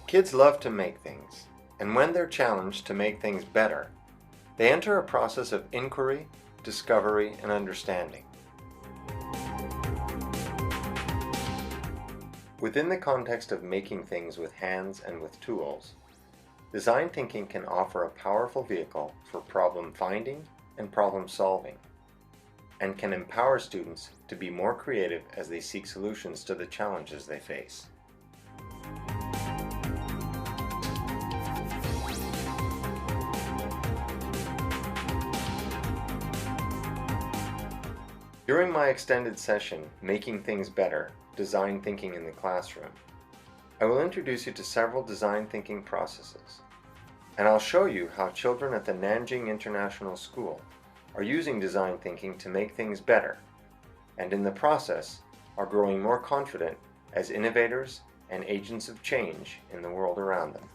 Kids love to make things, and when they're challenged to make things better, they enter a process of inquiry, discovery, and understanding. Within the context of making things with hands and with tools, design thinking can offer a powerful vehicle for problem finding and problem solving, and can empower students to be more creative as they seek solutions to the challenges they face. During my extended session, Making Things Better, Design Thinking in the Classroom, I will introduce you to several design thinking processes, and I'll show you how children at the Nanjing International School are using design thinking to make things better, and in the process are growing more confident as innovators and agents of change in the world around them.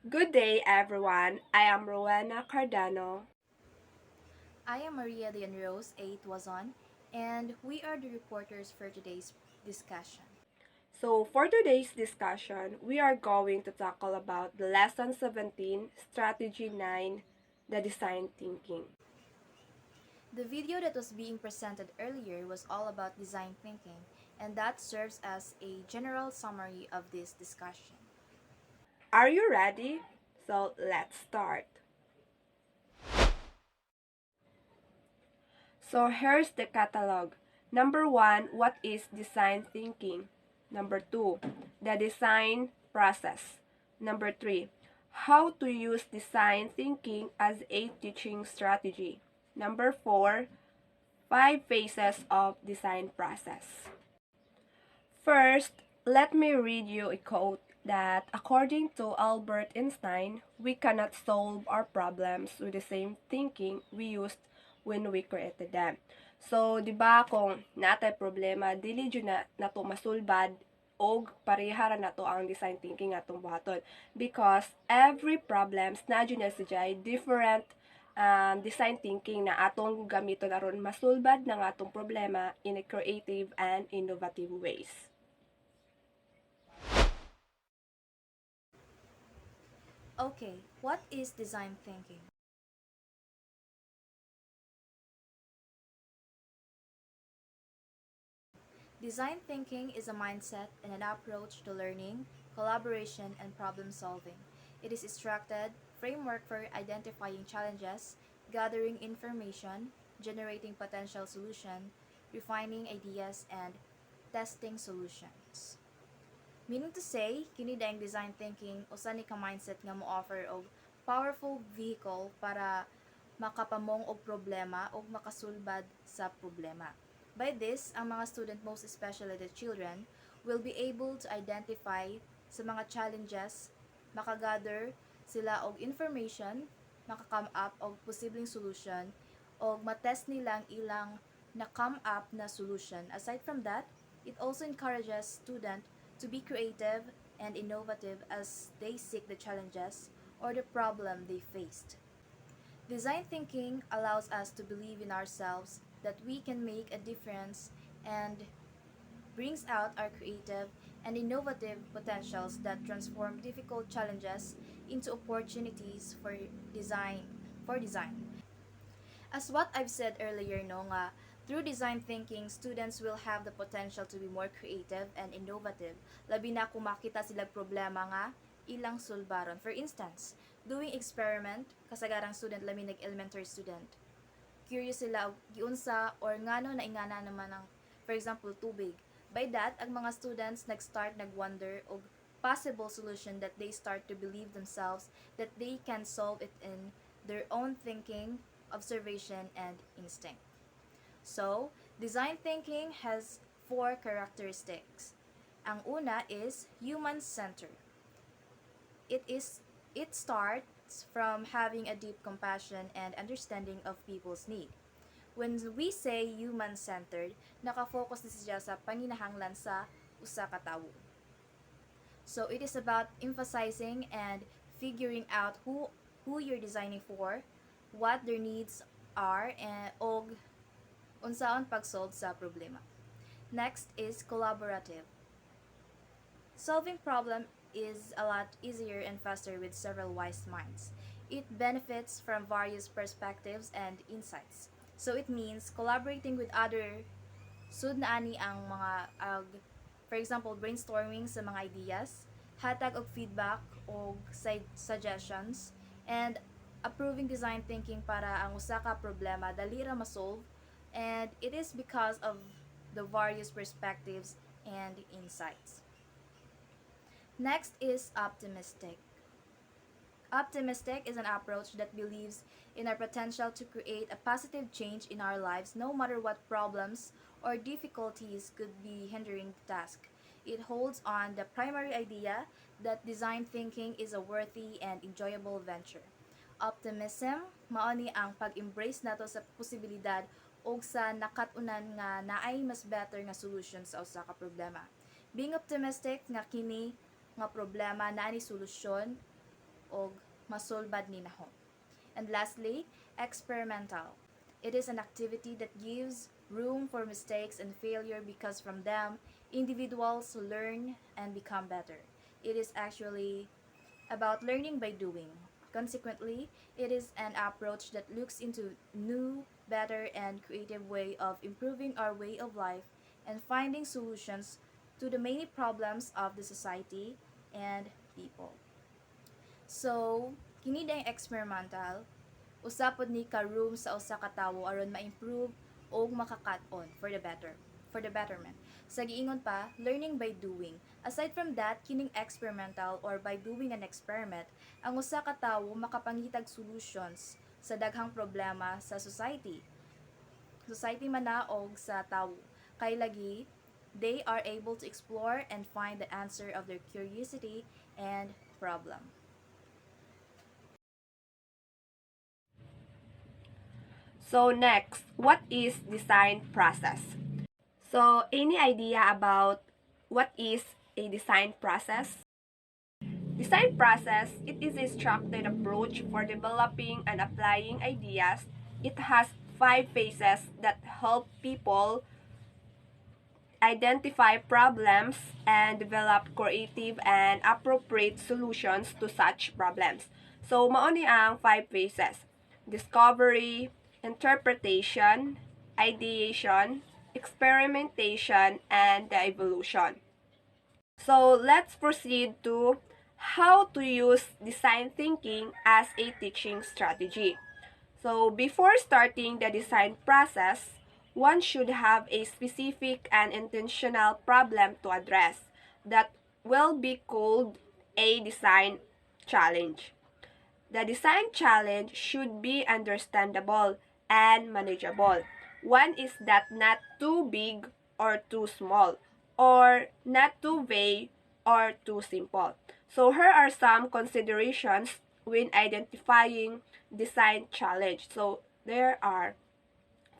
Good day, everyone. I am Rowena Cardano. I am Maria de Rose A. Tuazon, and we are the reporters for today's discussion. So, for today's discussion, we are going to tackle about the Lesson 17, Strategy 9, the Design Thinking. The video that was being presented earlier was all about design thinking, and that serves as a general summary of this discussion. Are you ready? So, let's start. So, here's the catalog. Number 1, what is design thinking? Number 2, the design process. Number 3, how to use design thinking as a teaching strategy. Number 4, 5 phases of design process. First, let me read you a quote that according to Albert Einstein, we cannot solve our problems with the same thinking we used when we created them. So, di ba kung natay problema, dili jud na nato masulbad og parehara nato ang design thinking atong buhaton because every problems na jud na siya different design thinking na atong gamiton aron masulbad ng atong problema in a creative and innovative ways. Okay, what is design thinking? Design thinking is a mindset and an approach to learning, collaboration, and problem solving. It is a structured framework for identifying challenges, gathering information, generating potential solutions, refining ideas, and testing solutions. Meaning to say, kini daing design thinking usa ni ka mindset nga mo-offer og powerful vehicle para makapamong og problema o makasulbad sa problema. By this, ang mga student, most especially the children, will be able to identify sa mga challenges, makagather sila og information, maka-come up og posibleng solution, og matest nila ang ilang na-come up na solution. Aside from that, it also encourages student to be creative and innovative as they seek the challenges or the problem they faced. Design thinking allows us to believe in ourselves that we can make a difference and brings out our creative and innovative potentials that transform difficult challenges into opportunities for design. As what I've said earlier no nga, through design thinking, students will have the potential to be more creative and innovative. Labi na kung makita sila problema nga ilang sulbaron. For instance, doing experiment, kasagarang student lami nag-elementary student. Curious sila og giunsa or ngano na ingana naman ang, for example, tubig. By that, ang mga students nag-start nag-wonder og possible solution that they start to believe themselves that they can solve it in their own thinking, observation, and instinct. So, Design thinking has 4 characteristics. Ang una is human-centered. It starts from having a deep compassion and understanding of people's need. When we say human-centered, nakafocus na siya sa panginahanglan sa usa ka tawo. So it is about emphasizing and figuring out who you're designing for, what their needs are, and og unsaon pag-solve sa problema. Next is collaborative. Solving problem is a lot easier and faster with several wise minds. It benefits from various perspectives and insights. So it means collaborating with other sud na ani ang mga for example brainstorming sa mga ideas, hatag og feedback og suggestions, and approving design thinking para ang usa ka problema dali ra ma-solve, and it is because of the various perspectives and insights. Next is optimistic. Optimistic is an approach that believes in our potential to create a positive change in our lives no matter what problems or difficulties could be hindering the task. It holds on the primary idea that design thinking is a worthy and enjoyable venture. Optimism, mao ni ang pag-embrace nato sa posibilidad o sa nakatunan nga naay mas better nga solution sa usa ka problema. Being optimistic nga kini nga problema naa ni solusyon og masolbad ni nahon. And lastly, experimental. It is an activity that gives room for mistakes and failure because from them, individuals learn and become better. It is actually about learning by doing. Consequently, it is an approach that looks into new, better, and creative way of improving our way of life and finding solutions to the many problems of the society and people. So, kini dayang experimental, usapod ni ka room sa usa ka tawo aron ma-improve o makakat-on for the betterment. Sa giingon pa, learning by doing. Aside from that, kining experimental or by doing an experiment, ang usa ka tawo makapangitag solutions sa daghang problema sa society. Society man na og sa tawo. Kay lagi, they are able to explore and find the answer of their curiosity and problem. So next, what is design process? So any idea about what is a design process? Design process, it is a structured approach for developing and applying ideas. It has 5 phases that help people identify problems and develop creative and appropriate solutions to such problems. So, mao ni ang 5 phases: discovery, interpretation, ideation, experimentation, and the evolution. So, let's proceed to how to use design thinking as a teaching strategy. So, before starting the design process, one should have a specific and intentional problem to address that will be called a design challenge. The design challenge should be understandable and manageable. One is that not too big or too small, or not too vague or too simple. So here are some considerations when identifying design challenge. So there are: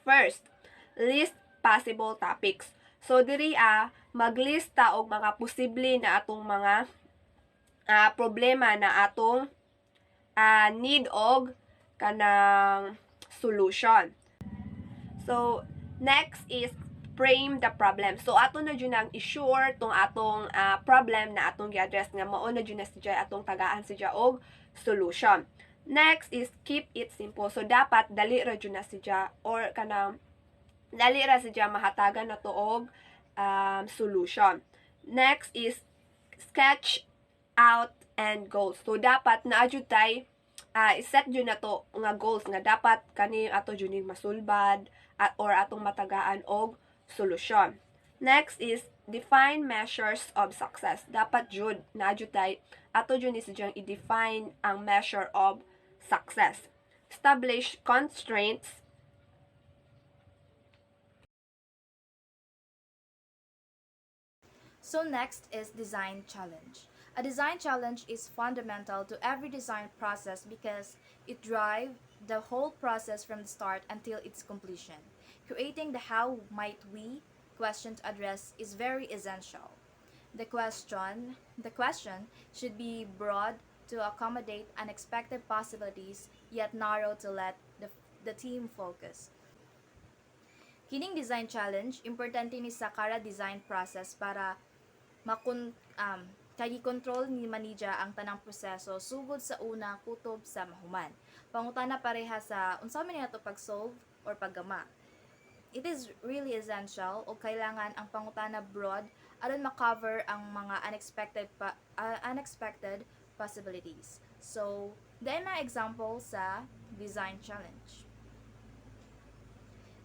first, list possible topics. So diri maglista og mga posible na atong mga problema na atong need og kanang solution. So next is frame the problem. So ato na jud nang i-sure tong atong problem na atong gi-address nga mao na jud na siya atong tagaan siya og solution. Next is keep it simple. So dapat dali ra jud na siya or kanang dali ra siya mahatagan na to og solution. Next is sketch out and goals. So dapat naa jud tay set jud na to nga goals nga dapat kani ato jud ning masulbad or atong matagaan og solution. Next is define measures of success. Dapat jud naa jud tay ato jud ni siya i-define ang measure of success. Establish constraints So next is design challenge. A design challenge is fundamental to every design process because it drives the whole process from the start until its completion. Creating the how might we question to address is very essential. The question should be broad to accommodate unexpected possibilities yet narrow to let the team focus. Kining design challenge, importante ni sa kara design process para makon kay control ni manija ang tanang proseso sugod sa una kutob sa mahuman. Pangutana pareha sa unsa man nato pag-solve or paggama. It is really essential o kailangan ang pangutana broad aron makover ang mga unexpected possibilities. So, dahil na example sa design challenge.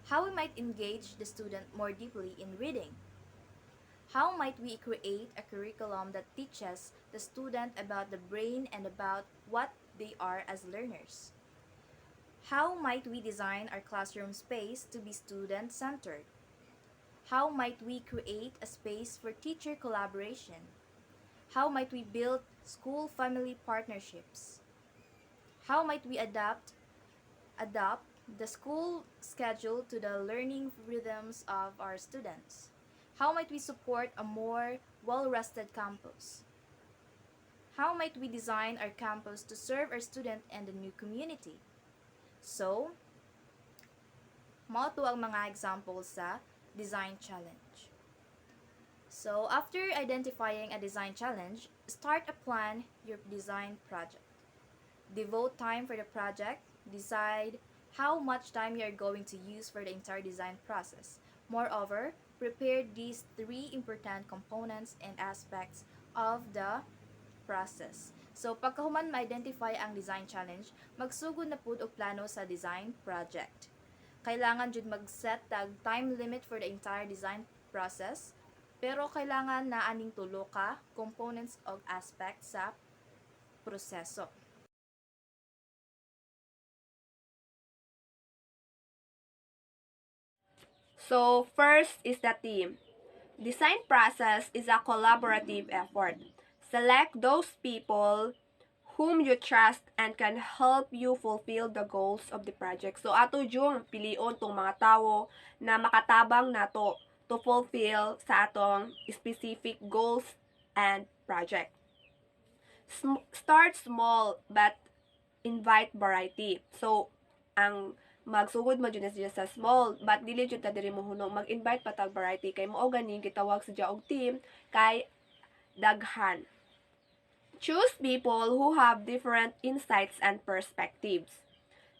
How we might engage the student more deeply in reading. How might we create a curriculum that teaches the student about the brain and about what they are as learners? How might we design our classroom space to be student-centered? How might we create a space for teacher collaboration? How might we build school-family partnerships? How might we adapt the school schedule to the learning rhythms of our students? How might we support a more well-rested campus? How might we design our campus to serve our student and the new community? So, mao to ang mga examples sa design challenge. So, after identifying a design challenge, start a plan your design project. Devote time for the project. Decide how much time you are going to use for the entire design process. Moreover, prepare these 3 important components and aspects of the process. So, pagkahuman ma-identify ang design challenge, magsugod na pud og plano sa design project. Kailangan jud mag-set tag time limit for the entire design process, pero kailangan na aning tulo ka components og aspects sa proseso. So, first is the team. Design process is a collaborative effort. Select those people whom you trust and can help you fulfill the goals of the project. So, ato yung pilion tong mga tao na makatabang nato to fulfill sa atong specific goals and project. Start small but invite variety. So, ang magsugod mo dyan siya sa small but dili jud ta diri mo hunong mag-invite pa tag variety kay mao gani gitawag sa og team kay daghan. Choose people who have different insights and perspectives.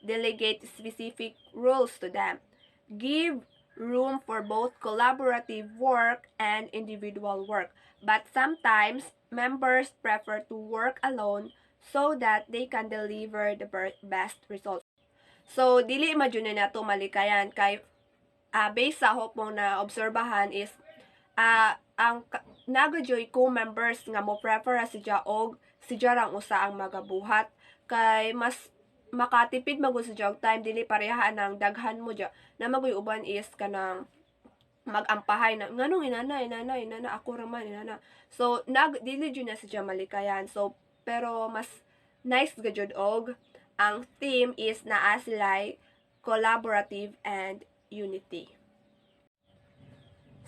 Delegate specific roles to them. Give room for both collaborative work and individual work. But sometimes, members prefer to work alone so that they can deliver the best results. So, dili madyo na nato malikayan kay based sa hope mong na obserbahan is ang nagajoy ko members nga mo prefer sidya og sidya rang usa ang magabuhat kay mas makatipid magud sa jog time dili parehaan ng daghan mo dya na magoy uban is kanang magampahay na nganong inana ako raman inana so dili jud na sidya malikayan so pero mas nice gajud og ang team is naa sila'y collaborative and unity.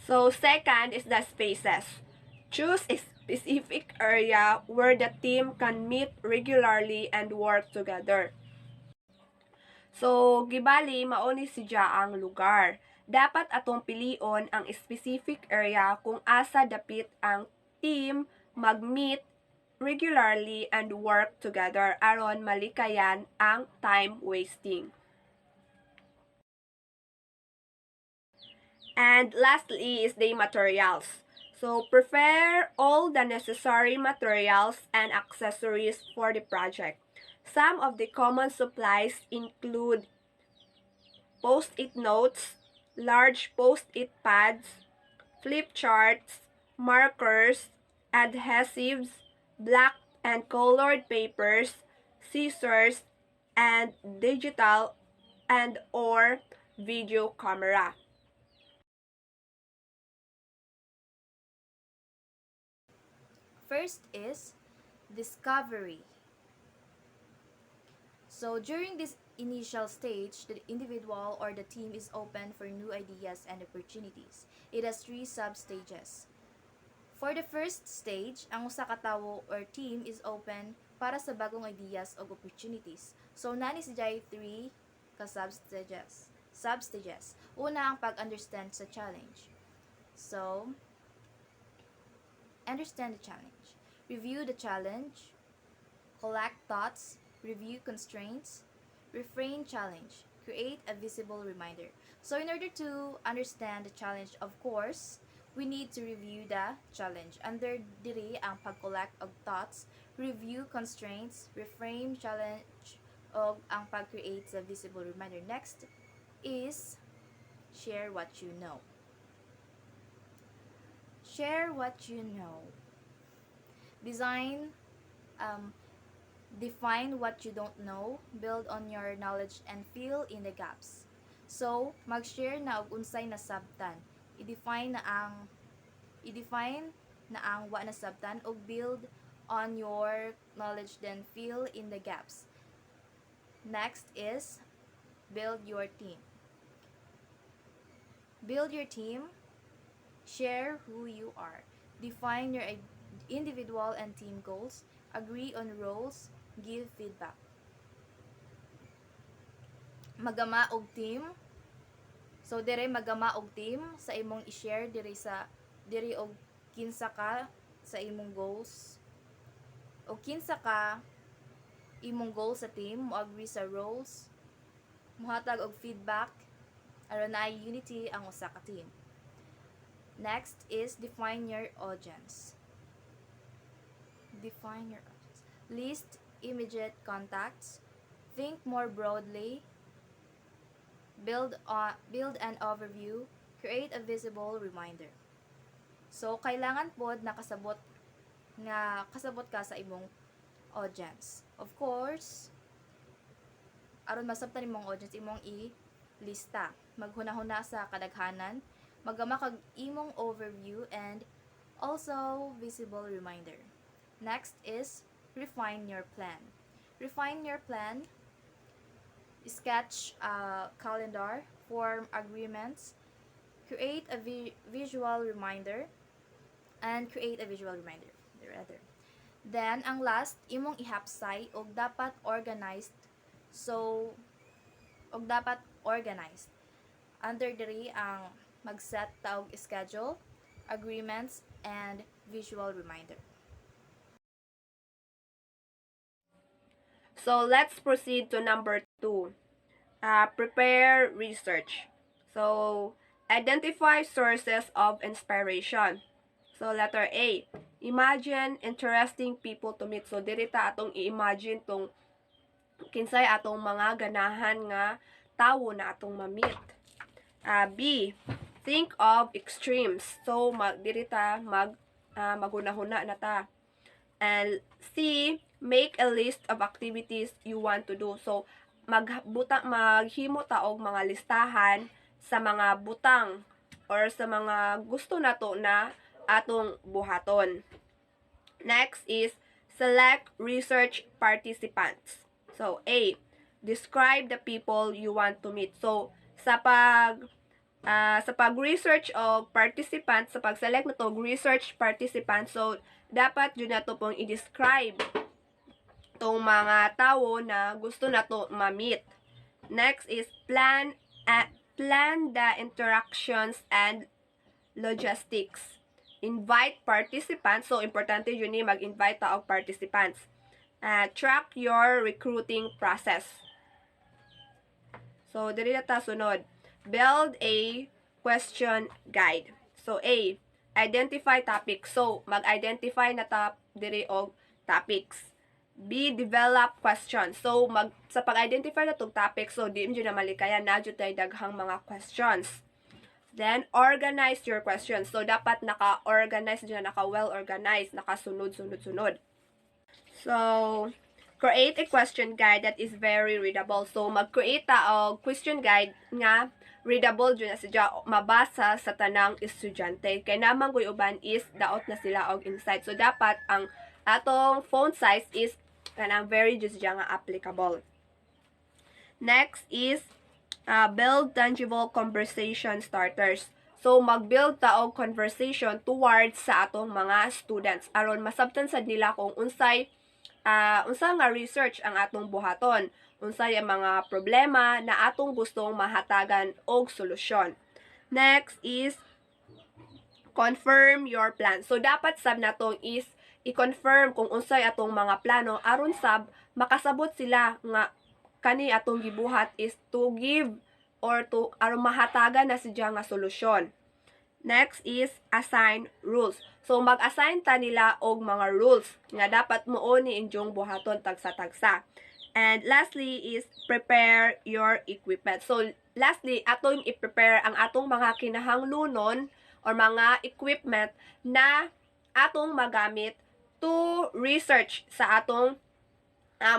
So, second is the spaces. Choose a specific area where the team can meet regularly and work together. So, gibali, mauni siya ang lugar. Dapat atong pilion ang specific area kung asa dapit ang team mag-meet regularly and work together aron malikayan ang time wasting. And lastly is the materials. So prepare all the necessary materials and accessories for the project. Some of the common supplies include post-it notes, large post-it pads, flip charts, markers, adhesives, black and colored papers, scissors, and digital and or video camera. first is discovery. So during this initial stage, the individual or the team is open for new ideas and opportunities. It has 3 sub-stages. For the first stage, ang usa ka tawo or team is open para sa bagong ideas o opportunities. So nani si Jai 3 ka sub-stages. Una ang pag-understand sa challenge. So, understand the challenge. Review the challenge. Collect thoughts. Review constraints. Reframe challenge. Create a visible reminder. So in order to understand the challenge, of course, we need to review the challenge. Under diri ang pag-collect of thoughts, review constraints, reframe challenge, o ang pag-create sa visible reminder. Next is share what you know. Share what you know. Define what you don't know, build on your knowledge, and fill in the gaps. So, mag-share na og unsay nasabtan. I-define na ang wa nasabtan og build on your knowledge, then fill in the gaps. Next is build your team. Build your team. Share who you are. Define your individual and team goals. Agree on roles. Give feedback. Magama og team. So dire magama og team sa imong i-share diri og kinsa ka sa imong goals. O kinsa ka imong goals sa team, mo agree sa roles, muhatag og feedback aron na unity ang usa ka team. Next is define your audience. Define your audience. List immediate contacts. Think more broadly. Build an overview. Create a visible reminder. So kailangan pod nakasabot ka sa imong audience. Of course, aron masabtan imong audience, imong i-lista. Maghuna-huna sa kadaghanan, magama kag imong overview and also visible reminder. Next is refine your plan. Refine your plan. Sketch a calendar, form agreements, create a visual reminder, and create a visual reminder. Then, ang last, imong ihapsay og dapat organized. So, Under diri ang mag-set ta og schedule, agreements, and visual reminder. So let's proceed to number 2. Prepare research. So identify sources of inspiration. So letter A, imagine interesting people to meet. So diri ta atong i-imagine tong kinsay atong mga ganahan nga tawo na atong ma-meet. B, think of extremes. So diri ta maghuna-huna na ta. And C, make a list of activities you want to do. So, maghimo ta og mga listahan sa mga butang or sa mga gusto nato na atong buhaton. Next is select research participants. So, A, describe the people you want to meet. So, sa pag-research o participants, sa pag-select na to research participants, so dapat yun na to pong i-describe tong mga tao na gusto na to ma-meet. Next is plan the interactions and logistics. Invite participants. So, importante yun ni mag-invite ta og participants. Track your recruiting process. So, diri na ta sunod. Build a question guide. So, A, identify topics. So, mag-identify na ta diri og topics. B, develop questions. So, sa pag-identify na tong topics, so di mo na malikayan na jud tay daghang mga questions. Then, organize your questions. So, dapat naka-organize dyan, naka-well-organized, nakasunod-sunod-sunod. So, create a question guide that is very readable. So, mag-create ta og question guide nga readable dyan na siya mabasa sa tanang estudyante. Kaya naman kung uban is daot na sila og insight. So, dapat ang atong font size is kanang very just dyan nga applicable. Next is build tangible conversation starters. So, mag-build ta og conversation towards sa atong mga students. Aron masabtan sad nila kung unsa nga research ang atong buhaton. Unsay ang mga problema na atong gustong mahatagan og solusyon. Next is confirm your plan. So, dapat sab natong is i-confirm kung unsay atong mga plano aron sab makasabot sila nga kani atong gibuhat is to give or to aron mahatagan na siya nga solusyon. Next is assign rules. So, mag-assign ta nila og mga rules nga dapat muo ni inyong buhaton tagsa-tagsa. And lastly is prepare your equipment. So, lastly, atong i-prepare ang atong mga kinahanglunon or mga equipment na atong magamit to research sa atong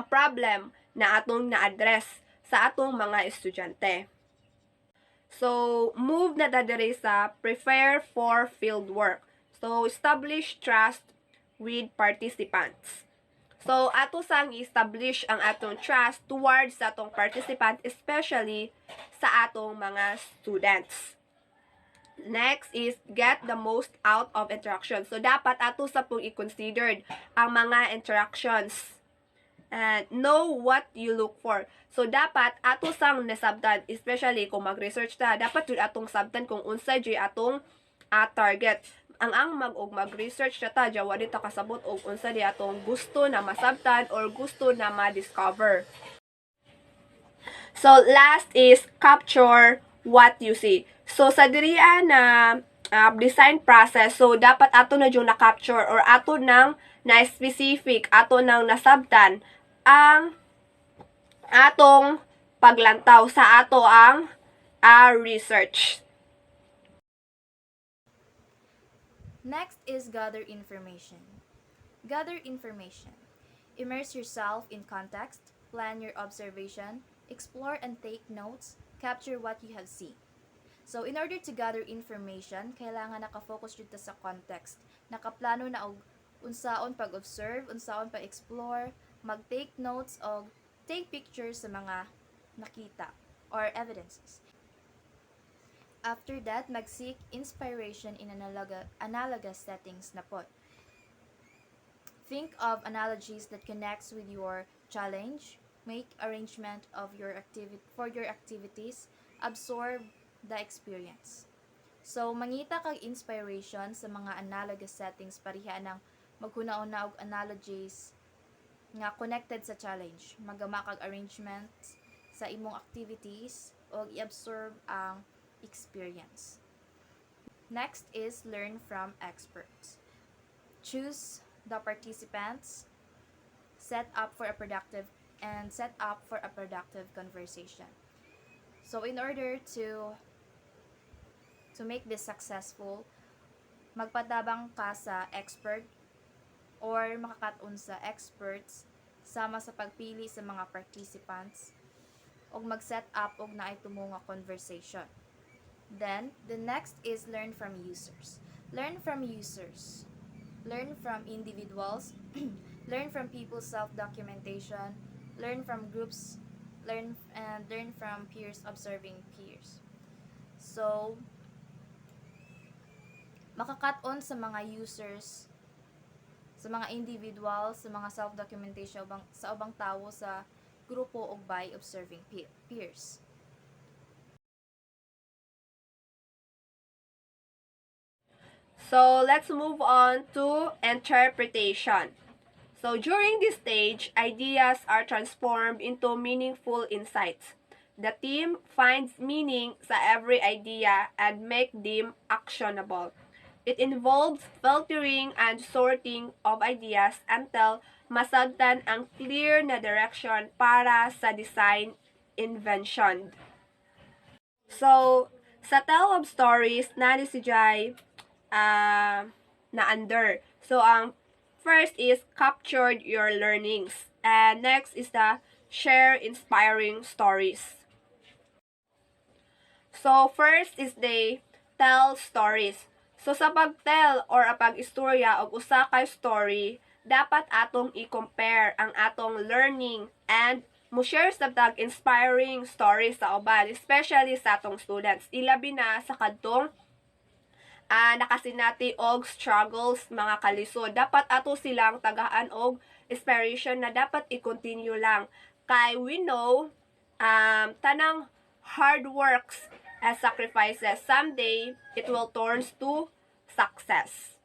problem na atong na-address sa atong mga estudyante. So, move na dadere sa prepare for field work. So, establish trust with participants. So, ato sang establish ang atong trust towards sa atong participant, especially sa atong mga students. Next is get the most out of interaction. So, dapat ato sa pong i-considered ang mga interactions. And know what you look for. So, dapat ato sang nasabtan, especially kung mag-research ta, dapat yun atong sabtan kung unsa jay atong target. Ang mag-research na ta, jawa dito kasabot og unsa di atong gusto na masabtan or gusto na ma-discover. So, last is capture what you see. So, sa diriya na design process, so dapat ato na yung na-capture or ato nang na-specific, ato nang nasabtan ang atong paglantaw sa ato ang research. Next is gather information. Gather information. Immerse yourself in context, plan your observation, explore and take notes, capture what you have seen. So, in order to gather information, kailangan nakafocus dito sa context. Nakaplano na og unsaon pag-observe, unsaon pag-explore, mag-take notes o take pictures sa mga nakita or evidences. After that, mag-seek inspiration in analogous settings na po. Think of analogies that connects with your challenge, make arrangement of your for your activities, absorb the experience. So, mangita kag inspiration sa mga analogous settings pariha ng maghunauna og analogies nga connected sa challenge. Magama kag arrangements sa imong activities o i-absorb ang experience. Next is learn from experts. Choose the participants, set up for a productive conversation. So in order to make this successful, magpatabang ka sa expert or makakatun sa experts sama sa pagpili sa mga participants o mag-set up og naay tumo nga conversation. Then, the next is learn from users. Learn from users. Learn from individuals. Learn from people's self-documentation. Learn from groups. Learn from peers observing peers. So, makakaton sa mga users, sa mga individuals, sa mga self-documentation sa ubang tawo sa grupo o by observing peers. So, let's move on to interpretation. So, during this stage, ideas are transformed into meaningful insights. The team finds meaning sa every idea and make them actionable. It involves filtering and sorting of ideas until masagdan ang clear na direction para sa design invention. So, sa tell of stories, na si Jai na under. So, ang First is captured your learnings. And next is the share inspiring stories. So, first is they tell stories. So, sa pag-tell or pag-istorya og usa ka story, dapat atong i-compare ang atong learning and mo-share sa tag inspiring stories sa uban, especially sa atong students. Ilabi na sa kadtong nakasinati og struggles mga kalisod. Dapat ato silang tagaan og inspiration na dapat i-continue lang. Kay we know, tanang hard works and sacrifices, someday it will turn to success.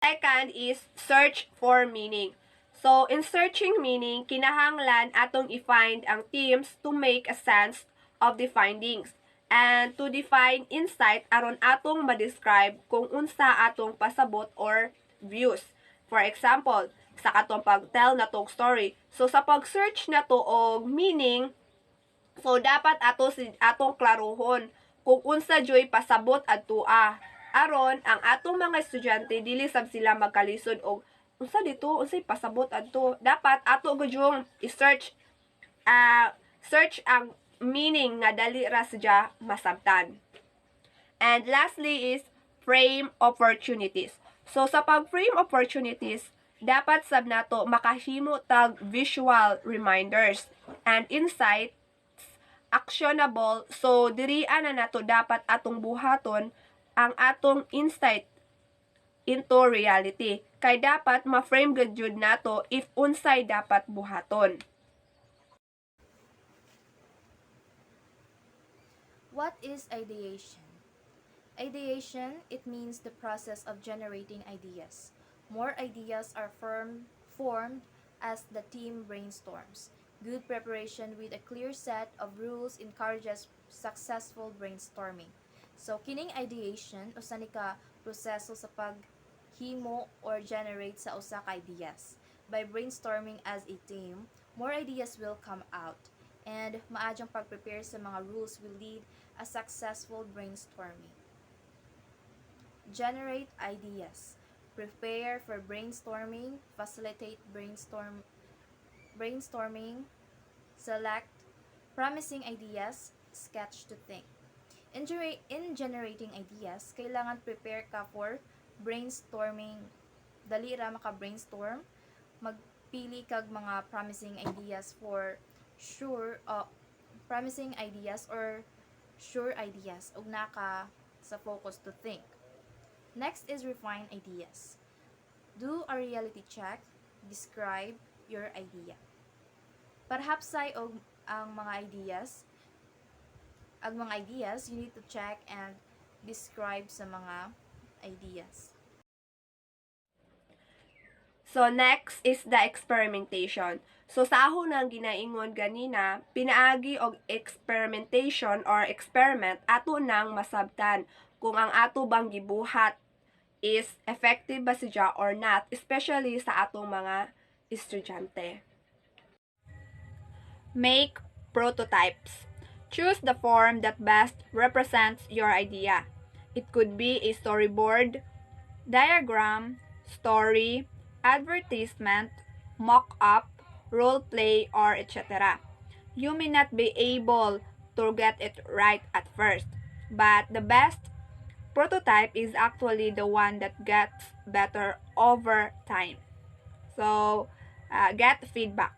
Second is search for meaning. So, in searching meaning, kinahanglan atong i-find ang themes to make a sense of the findings and to define insight aron atong ma-describe kung unsa atong pasabot or views. For example, sa katong pag-tell na tong story. So, sa pag-search na to og meaning, so dapat atong klaruhon kung unsa joy pasabot adtua aron ang atong mga estudyante dili sab sila magkalisod og unsa dito unsay pasabot adto. Dapat ato gyud i-search search ang meaning nga dali ra sadya masabtan. And lastly is frame opportunities. So sa pag-frame opportunities, dapat sab nato makahimo tag visual reminders and insight actionable. So dirian na nato dapat atong buhaton ang atong insight into reality. Kay dapat ma-frame gyud nato if unsay dapat buhaton. What is ideation? Ideation, it means the process of generating ideas. More ideas are formed as the team brainstorms. Good preparation with a clear set of rules encourages successful brainstorming. So, kining ideation, usa ni ka proseso sa paghimo or generate sa usa ka ideas. By brainstorming as a team, more ideas will come out. And maadyang pag-prepare sa mga rules will lead a successful brainstorming. Generate ideas. Prepare for brainstorming, facilitate brainstorming, select promising ideas, sketch to think. In generating ideas, kailangan prepare ka for brainstorming. Dali ra maka-brainstorm. Magpili kag mga promising ideas for promising ideas or sure ideas ug naka sa focus to think. Next is refine ideas. Do a reality check. Describe your idea. Parhapsay og ang mga ideas, you need to check and describe sa mga ideas. So, next is the experimentation. So, sa ahon nang ginaingon ganina, pinaagi og experimentation or experiment ato nang masabtan kung ang ato bang gibuhat is effective ba siya or not, especially sa atong mga estudyante. Make prototypes. Choose the form that best represents your idea. It could be a storyboard, diagram, story, advertisement, mock-up, role-play, or etc. You may not be able to get it right at first, but the best prototype is actually the one that gets better over time. So, get feedback.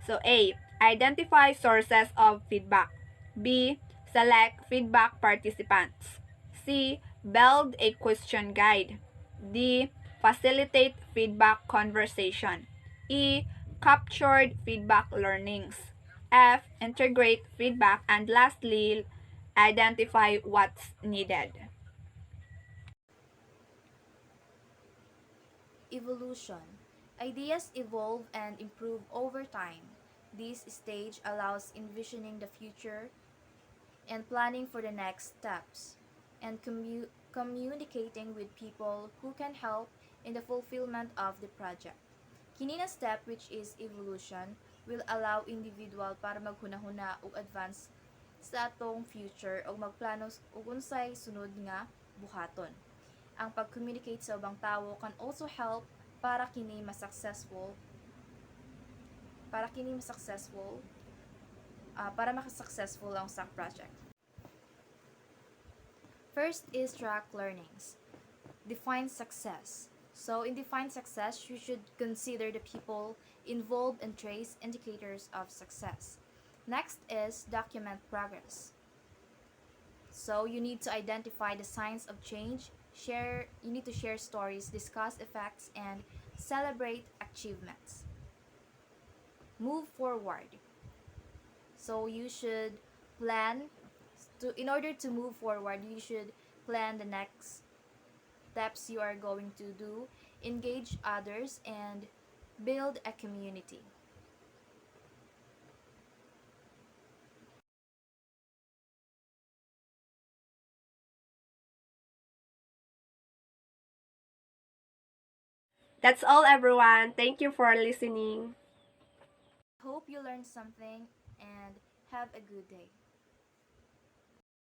So, A. Identify sources of feedback. B. Select feedback participants. C. Build a question guide. D. Facilitate feedback conversation. E. Captured feedback learnings. F. Integrate feedback. And lastly, identify what's needed. Evolution. Ideas evolve and improve over time. This stage allows envisioning the future and planning for the next steps, and communicating with people who can help in the fulfillment of the project. Kinina step, which is evolution, will allow individual para maghunahuna ug advance sa atong future o magplano ug unsay sunod nga buhaton. Ang pag-communicate sa ubang tawo can also help para kini mas successful para maka-successful ang sa project. First is track learnings. Define success. So in define success, you should consider the people involved and trace indicators of success. Next is document progress. So you need to identify the signs of change, you need to share stories, discuss effects, and celebrate achievements. Move forward. So you should in order to move forward, you should plan the next steps you are going to do, engage others, and build a community. That's all, everyone. Thank you for listening. Hope you learned something and have a good day.